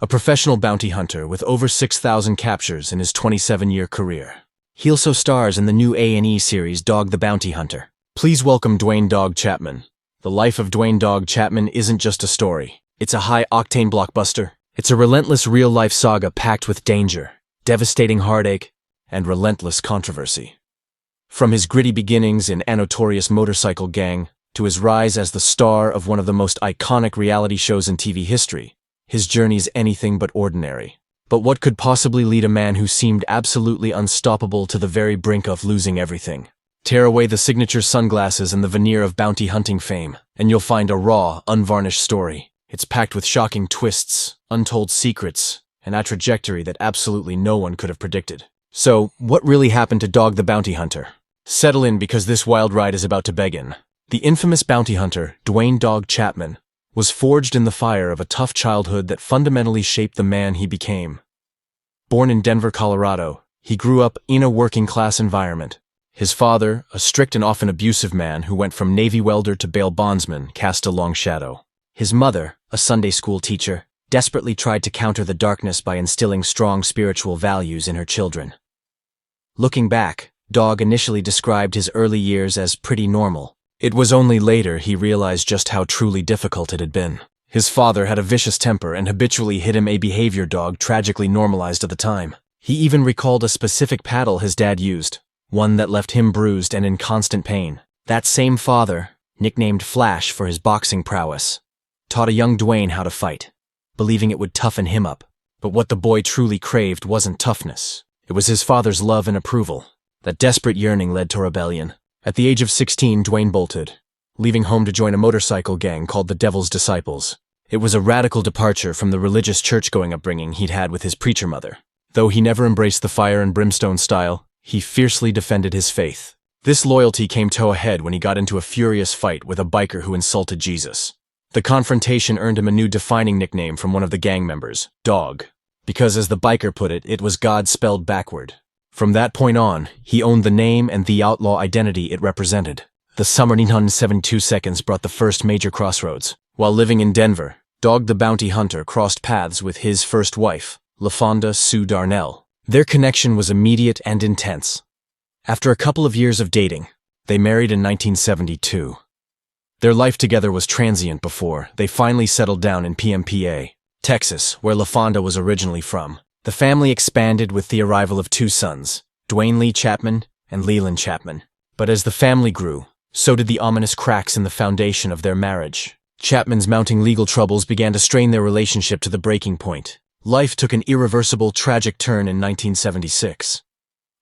a professional bounty hunter with over 6,000 captures in his 27-year career. He also stars in the new A&E series Dog the Bounty Hunter. Please welcome Duane "Dog" Chapman. The life of Duane "Dog" Chapman isn't just a story. It's a high-octane blockbuster. It's a relentless real-life saga packed with danger, devastating heartache, and relentless controversy. From his gritty beginnings in a notorious motorcycle gang to his rise as the star of one of the most iconic reality shows in TV history, his journey's anything but ordinary. But what could possibly lead a man who seemed absolutely unstoppable to the very brink of losing everything? Tear away the signature sunglasses and the veneer of bounty hunting fame, and you'll find a raw, unvarnished story. It's packed with shocking twists, untold secrets, and a trajectory that absolutely no one could have predicted. So, what really happened to Dog the Bounty Hunter? Settle in, because this wild ride is about to begin. The infamous bounty hunter, Duane "Dog" Chapman, was forged in the fire of a tough childhood that fundamentally shaped the man he became. Born in Denver, Colorado, he grew up in a working-class environment. His father, a strict and often abusive man who went from Navy welder to bail bondsman, cast a long shadow. His mother, a Sunday school teacher, desperately tried to counter the darkness by instilling strong spiritual values in her children. Looking back, Dog initially described his early years as pretty normal. It was only later he realized just how truly difficult it had been. His father had a vicious temper and habitually hit him, a behavior Dog tragically normalized at the time. He even recalled a specific paddle his dad used, one that left him bruised and in constant pain. That same father, nicknamed Flash for his boxing prowess, taught a young Duane how to fight, believing it would toughen him up. But what the boy truly craved wasn't toughness. It was his father's love and approval. That desperate yearning led to rebellion. At the age of 16, Duane bolted, leaving home to join a motorcycle gang called the Devil's Disciples. It was a radical departure from the religious church-going upbringing he'd had with his preacher mother. Though he never embraced the fire and brimstone style, he fiercely defended his faith. This loyalty came to a head when he got into a furious fight with a biker who insulted Jesus. The confrontation earned him a new defining nickname from one of the gang members, Dog, because as the biker put it, it was God spelled backward. From that point on, he owned the name and the outlaw identity it represented. The summer 1972 seconds brought the first major crossroads. While living in Denver, Dog the Bounty Hunter crossed paths with his first wife, LaFonda Sue Darnell. Their connection was immediate and intense. After a couple of years of dating, they married in 1972. Their life together was transient before they finally settled down in PMPA, Texas, where LaFonda was originally from. The family expanded with the arrival of two sons, Duane Lee Chapman and Leland Chapman. But as the family grew, so did the ominous cracks in the foundation of their marriage. Chapman's mounting legal troubles began to strain their relationship to the breaking point. Life took an irreversible, tragic turn in 1976.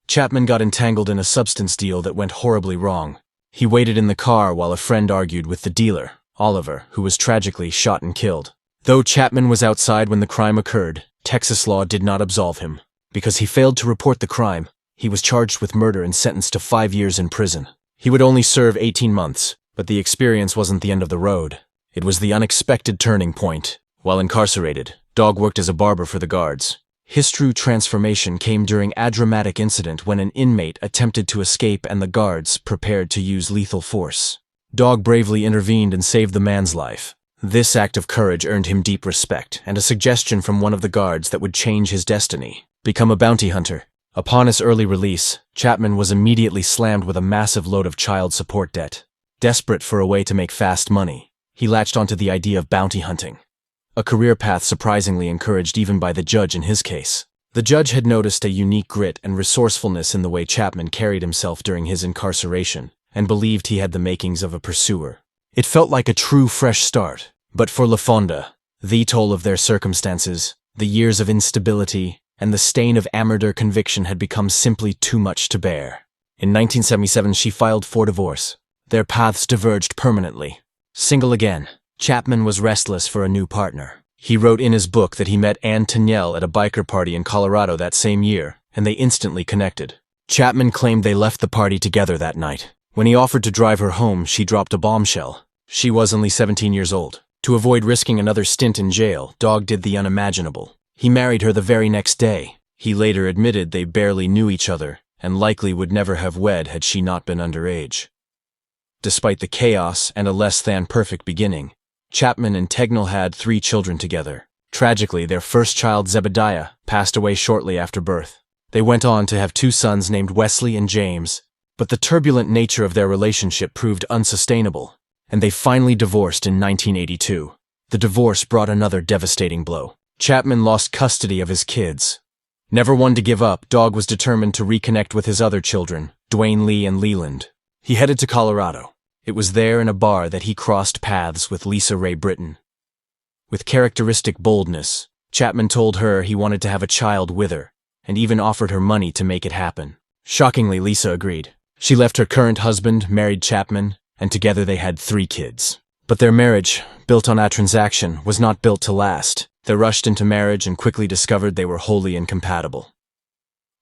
Chapman got entangled in a substance deal that went horribly wrong. He waited in the car while a friend argued with the dealer, Oliver, who was tragically shot and killed. Though Chapman was outside when the crime occurred, Texas law did not absolve him. Because he failed to report the crime, he was charged with murder and sentenced to 5 years in prison. He would only serve 18 months, but the experience wasn't the end of the road. It was the unexpected turning point. While incarcerated, Dog worked as a barber for the guards. His true transformation came during a dramatic incident when an inmate attempted to escape and the guards prepared to use lethal force. Dog bravely intervened and saved the man's life. This act of courage earned him deep respect and a suggestion from one of the guards that would change his destiny: become a bounty hunter. Upon his early release, Chapman was immediately slammed with a massive load of child support debt. Desperate for a way to make fast money, he latched onto the idea of bounty hunting, a career path surprisingly encouraged even by the judge in his case. The judge had noticed a unique grit and resourcefulness in the way Chapman carried himself during his incarceration, and believed he had the makings of a pursuer. It felt like a true fresh start. But for LaFonda, the toll of their circumstances, the years of instability, and the stain of amateur conviction had become simply too much to bear. In 1977, she filed for divorce. Their paths diverged permanently. Single again, Chapman was restless for a new partner. He wrote in his book that he met Ann Teniel at a biker party in Colorado that same year, and they instantly connected. Chapman claimed they left the party together that night. When he offered to drive her home, she dropped a bombshell. She was only 17 years old. To avoid risking another stint in jail, Dog did the unimaginable. He married her the very next day. He later admitted they barely knew each other, and likely would never have wed had she not been underage. Despite the chaos and a less-than-perfect beginning, Chapman and Tegnell had 3 children together. Tragically, their first child, Zebediah, passed away shortly after birth. They went on to have two sons named Wesley and James, but the turbulent nature of their relationship proved unsustainable, and they finally divorced in 1982. The divorce brought another devastating blow. Chapman lost custody of his kids. Never one to give up, Dog was determined to reconnect with his other children, Duane, Lee, and Leland. He headed to Colorado. It was there in a bar that he crossed paths with Lisa Ray Britton. With characteristic boldness, Chapman told her he wanted to have a child with her, and even offered her money to make it happen. Shockingly, Lisa agreed. She left her current husband, married Chapman, and together they had 3 kids. But their marriage, built on a transaction, was not built to last. They rushed into marriage and quickly discovered they were wholly incompatible.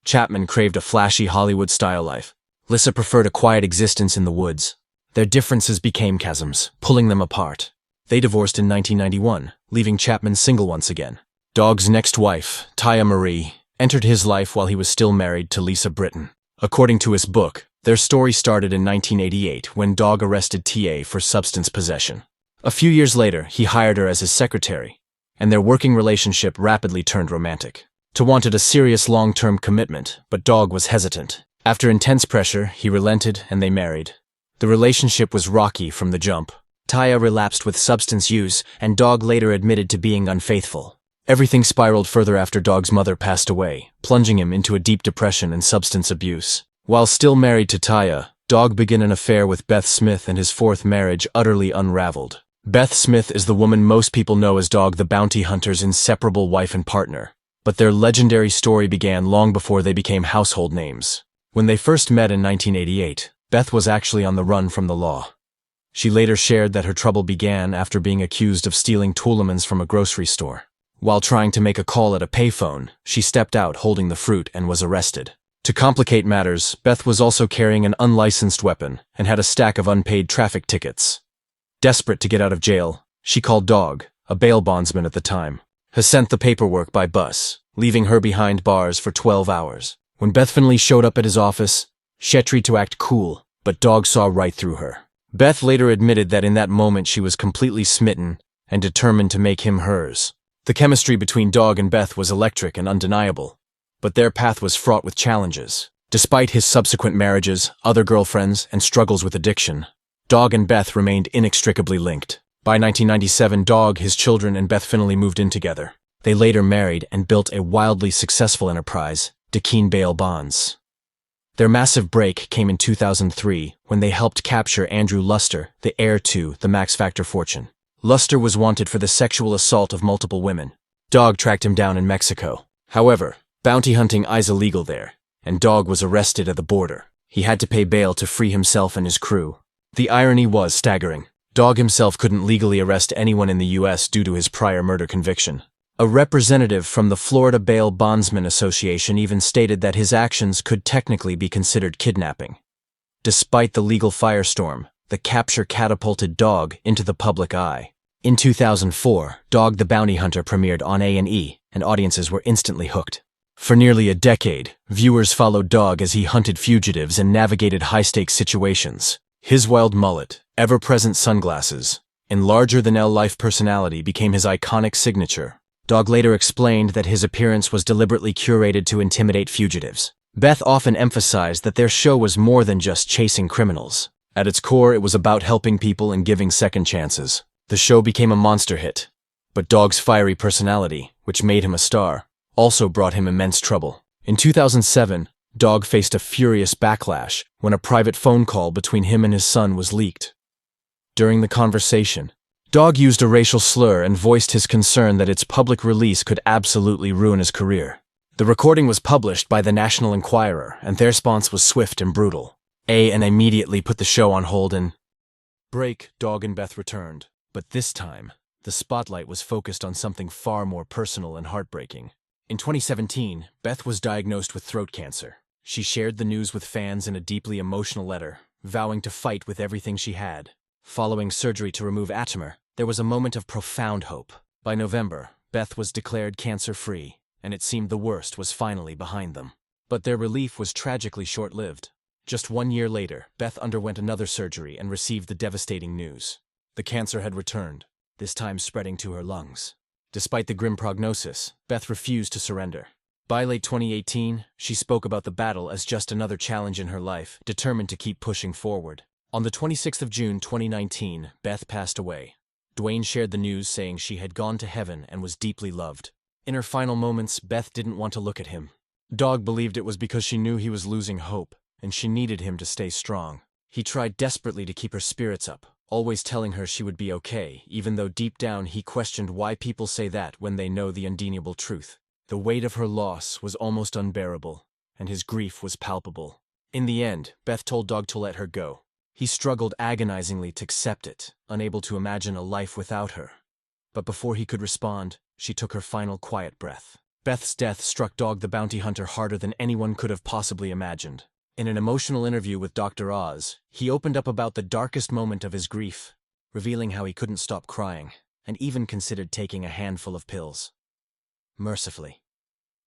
Chapman craved a flashy Hollywood-style life. Lisa preferred a quiet existence in the woods. Their differences became chasms, pulling them apart. They divorced in 1991, leaving Chapman single once again. Dog's next wife, Taya Marie, entered his life while he was still married to Lisa Britton. According to his book, their story started in 1988 when Dog arrested TA for substance possession. A few years later, he hired her as his secretary, and their working relationship rapidly turned romantic. Tia wanted a serious long-term commitment, but Dog was hesitant. After intense pressure, he relented and they married. The relationship was rocky from the jump. Taya relapsed with substance use, and Dog later admitted to being unfaithful. Everything spiraled further after Dog's mother passed away, plunging him into a deep depression and substance abuse. While still married to Taya, Dog began an affair with Beth Smith, and his 4th marriage utterly unraveled. Beth Smith is the woman most people know as Dog the Bounty Hunter's inseparable wife and partner, but their legendary story began long before they became household names. When they first met in 1988, Beth was actually on the run from the law. She later shared that her trouble began after being accused of stealing Toolemans from a grocery store. While trying to make a call at a payphone, she stepped out holding the fruit and was arrested. To complicate matters, Beth was also carrying an unlicensed weapon and had a stack of unpaid traffic tickets. Desperate to get out of jail, she called Dog, a bail bondsman at the time, who sent the paperwork by bus, leaving her behind bars for 12 hours. When Beth finally showed up at his office, she tried to act cool, but Dog saw right through her. Beth later admitted that in that moment she was completely smitten and determined to make him hers. The chemistry between Dog and Beth was electric and undeniable, but their path was fraught with challenges. Despite his subsequent marriages, other girlfriends, and struggles with addiction, Dog and Beth remained inextricably linked. By 1997, Dog, his children, and Beth finally moved in together. They later married and built a wildly successful enterprise, Duane Bail Bonds. Their massive break came in 2003 when they helped capture Andrew Luster, the heir to the Max Factor fortune. Luster was wanted for the sexual assault of multiple women. Dog tracked him down in Mexico. However, bounty hunting is illegal there, and Dog was arrested at the border. He had to pay bail to free himself and his crew. The irony was staggering. Dog himself couldn't legally arrest anyone in the U.S. due to his prior murder conviction. A representative from the Florida Bail Bondsman Association even stated that his actions could technically be considered kidnapping. Despite the legal firestorm, the capture catapulted Dog into the public eye. In 2004, Dog the Bounty Hunter premiered on A&E, and audiences were instantly hooked. For nearly a decade, viewers followed Dog as he hunted fugitives and navigated high-stakes situations. His wild mullet, ever-present sunglasses, and larger-than-life personality became his iconic signature. Dog later explained that his appearance was deliberately curated to intimidate fugitives. Beth often emphasized that their show was more than just chasing criminals. At its core, it was about helping people and giving second chances. The show became a monster hit, but Dog's fiery personality, which made him a star, also brought him immense trouble. In 2007, Dog faced a furious backlash when a private phone call between him and his son was leaked. During the conversation, Dog used a racial slur and voiced his concern that its public release could absolutely ruin his career. The recording was published by the National Enquirer, and their response was swift and brutal. A&E immediately put the show on hold and break. Dog and Beth returned, but this time, the spotlight was focused on something far more personal and heartbreaking. In 2017, Beth was diagnosed with throat cancer. She shared the news with fans in a deeply emotional letter, vowing to fight with everything she had. Following surgery to remove a tumor, there was a moment of profound hope. By November, Beth was declared cancer-free, and it seemed the worst was finally behind them. But their relief was tragically short-lived. Just 1 year later, Beth underwent another surgery and received the devastating news. The cancer had returned, this time spreading to her lungs. Despite the grim prognosis, Beth refused to surrender. By late 2018, she spoke about the battle as just another challenge in her life, determined to keep pushing forward. On the 26th of June 2019, Beth passed away. Duane shared the news, saying she had gone to heaven and was deeply loved. In her final moments, Beth didn't want to look at him. Dog believed it was because she knew he was losing hope, and she needed him to stay strong. He tried desperately to keep her spirits up, always telling her she would be okay, even though deep down he questioned why people say that when they know the undeniable truth. The weight of her loss was almost unbearable, and his grief was palpable. In the end, Beth told Dog to let her go. He struggled agonizingly to accept it, unable to imagine a life without her. But before he could respond, she took her final quiet breath. Beth's death struck Dog the bounty hunter harder than anyone could have possibly imagined. In an emotional interview with Dr. Oz, he opened up about the darkest moment of his grief, revealing how he couldn't stop crying, and even considered taking a handful of pills. Mercifully,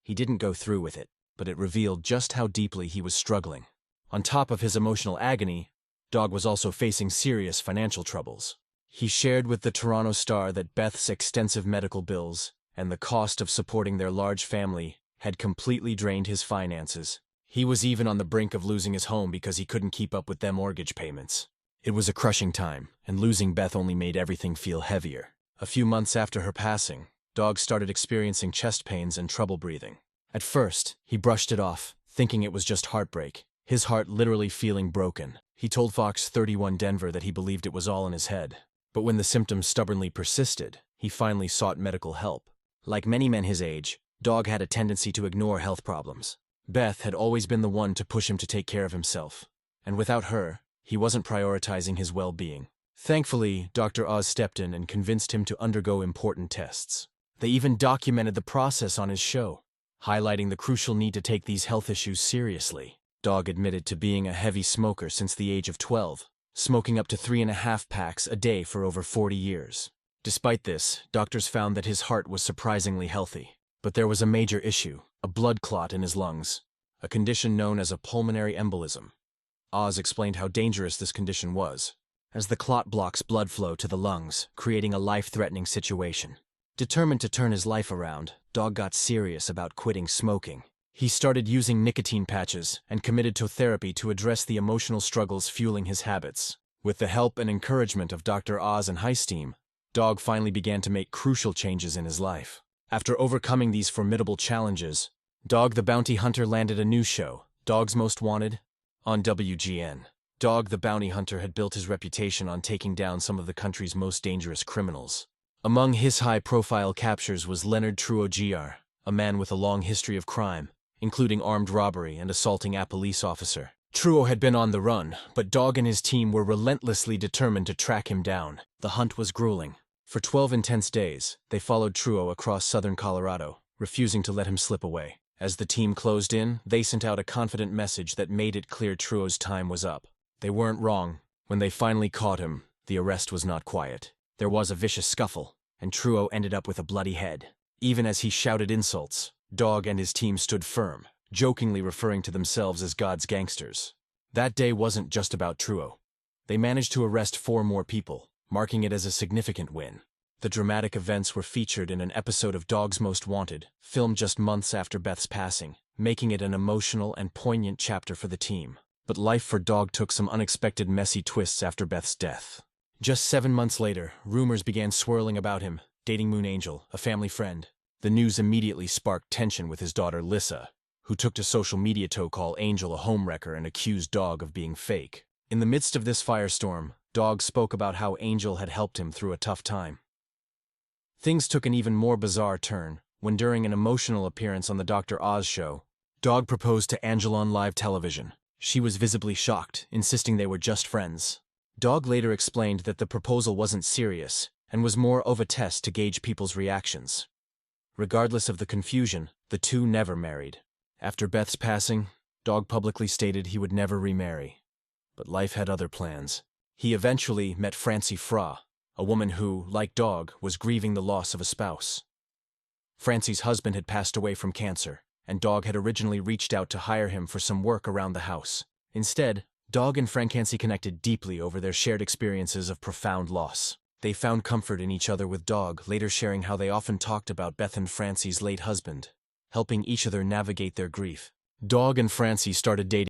he didn't go through with it, but it revealed just how deeply he was struggling. On top of his emotional agony, Dog was also facing serious financial troubles. He shared with the Toronto Star that Beth's extensive medical bills and the cost of supporting their large family had completely drained his finances. He was even on the brink of losing his home because he couldn't keep up with their mortgage payments. It was a crushing time, and losing Beth only made everything feel heavier. A few months after her passing, Dog started experiencing chest pains and trouble breathing. At first, he brushed it off, thinking it was just heartbreak, his heart literally feeling broken. He told Fox 31 Denver that he believed it was all in his head. But when the symptoms stubbornly persisted, he finally sought medical help. Like many men his age, Dog had a tendency to ignore health problems. Beth had always been the one to push him to take care of himself, and without her, he wasn't prioritizing his well-being. Thankfully, Dr. Oz stepped in and convinced him to undergo important tests. They even documented the process on his show, highlighting the crucial need to take these health issues seriously. Dog admitted to being a heavy smoker since the age of 12, smoking up to 3.5 packs a day for over 40 years. Despite this, doctors found that his heart was surprisingly healthy. But there was a major issue, a blood clot in his lungs, a condition known as a pulmonary embolism. Oz explained how dangerous this condition was, as the clot blocks blood flow to the lungs, creating a life-threatening situation. Determined to turn his life around, Dog got serious about quitting smoking. He started using nicotine patches and committed to therapy to address the emotional struggles fueling his habits. With the help and encouragement of Dr. Oz and Heist's team, Dog finally began to make crucial changes in his life. After overcoming these formidable challenges, Dog the Bounty Hunter landed a new show, Dog's Most Wanted, on WGN. Dog the Bounty Hunter had built his reputation on taking down some of the country's most dangerous criminals. Among his high-profile captures was Leonard Trudeau Jr., a man with a long history of crime, including armed robbery and assaulting a police officer. Trudeau had been on the run, but Dog and his team were relentlessly determined to track him down. The hunt was grueling. For 12 intense days, they followed Trudeau across southern Colorado, refusing to let him slip away. As the team closed in, they sent out a confident message that made it clear Trudeau's time was up. They weren't wrong. When they finally caught him, the arrest was not quiet. There was a vicious scuffle, and Trudeau ended up with a bloody head. Even as he shouted insults, Dog and his team stood firm, jokingly referring to themselves as God's gangsters. That day wasn't just about Trudeau. They managed to arrest 4 more people, marking it as a significant win. The dramatic events were featured in an episode of Dog's Most Wanted, filmed just months after Beth's passing, making it an emotional and poignant chapter for the team. But life for Dog took some unexpected messy twists after Beth's death. Just 7 months later, rumors began swirling about him, dating Moon Angel, a family friend. The news immediately sparked tension with his daughter Lissa, who took to social media to call Angel a homewrecker and accused Dog of being fake. In the midst of this firestorm, Dog spoke about how Angel had helped him through a tough time. Things took an even more bizarre turn when, during an emotional appearance on the Dr. Oz show, Dog proposed to Angel on live television. She was visibly shocked, insisting they were just friends. Dog later explained that the proposal wasn't serious and was more of a test to gauge people's reactions. Regardless of the confusion, the two never married. After Beth's passing, Dog publicly stated he would never remarry. But life had other plans. He eventually met Francie Fra, a woman who, like Dog, was grieving the loss of a spouse. Francie's husband had passed away from cancer, and Dog had originally reached out to hire him for some work around the house. Instead, Dog and Francie connected deeply over their shared experiences of profound loss. They found comfort in each other with Dog, later sharing how they often talked about Beth and Francie's late husband, helping each other navigate their grief. Dog and Francie started dating